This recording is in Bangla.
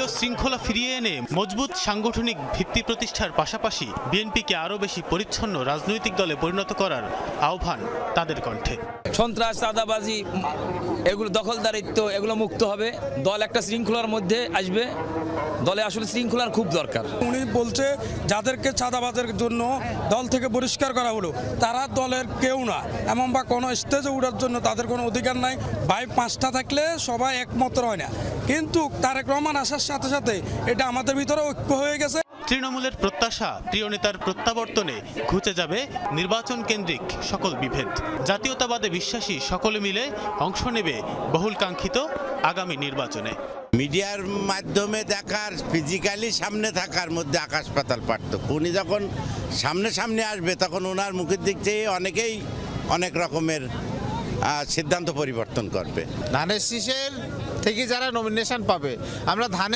দলীয় শৃঙ্খলা ফিরিয়ে এনে মজবুত সাংগঠনিক ভিত্তি প্রতিষ্ঠার পাশাপাশি বিএনপিকে আরও বেশি পরিচ্ছন্ন রাজনৈতিক দলে পরিণত করার আহ্বান তাদের কণ্ঠে। সন্ত্রাস, চাঁদাবাজি, এগুলো দখলদারিত্ব, এগুলো মুক্ত হবে। দল একটা শৃঙ্খলার মধ্যে আসবে। দলে আসলে শৃঙ্খলার খুব দরকার। উনি বলছে যাদেরকে চাঁদাবাজের জন্য দল থেকে বহিষ্কার করা হলো তারা দলের কেউ না, এমন বা কোনো স্টেজে ওঠার জন্য তাদের কোনো অধিকার নাই। ভাই পাঁচটা থাকলে সবাই একমত হয় না, কিন্তু তারেক রহমান আসার সাথে সাথে এটা আমাদের ভিতরে ঐক্য হয়ে গেছে। তৃণমূলের প্রত্যাশা, প্রিয় নেতার প্রত্যাবর্তনে ঘুচে যাবে নির্বাচন কেন্দ্রিক সকল বিভেদ। জাতীয়তাবাদে বিশ্বাসী সকলে মিলে অংশ নেবে বহুল কাঙ্ক্ষিত আগামী নির্বাচনে। মিডিয়ার মাধ্যমে দেখার ফিজিক্যালি সামনে থাকার মধ্যে আকাশ পাতাল পার্থক্য। উনি যখন সামনে আসবে তখন ওনার মুখের দিক থেকে অনেকেই অনেক রকমের সিদ্ধান্ত পরিবর্তন করবে। ধানের শীষের থেকে যারা নমিনেশন পাবে, আমরা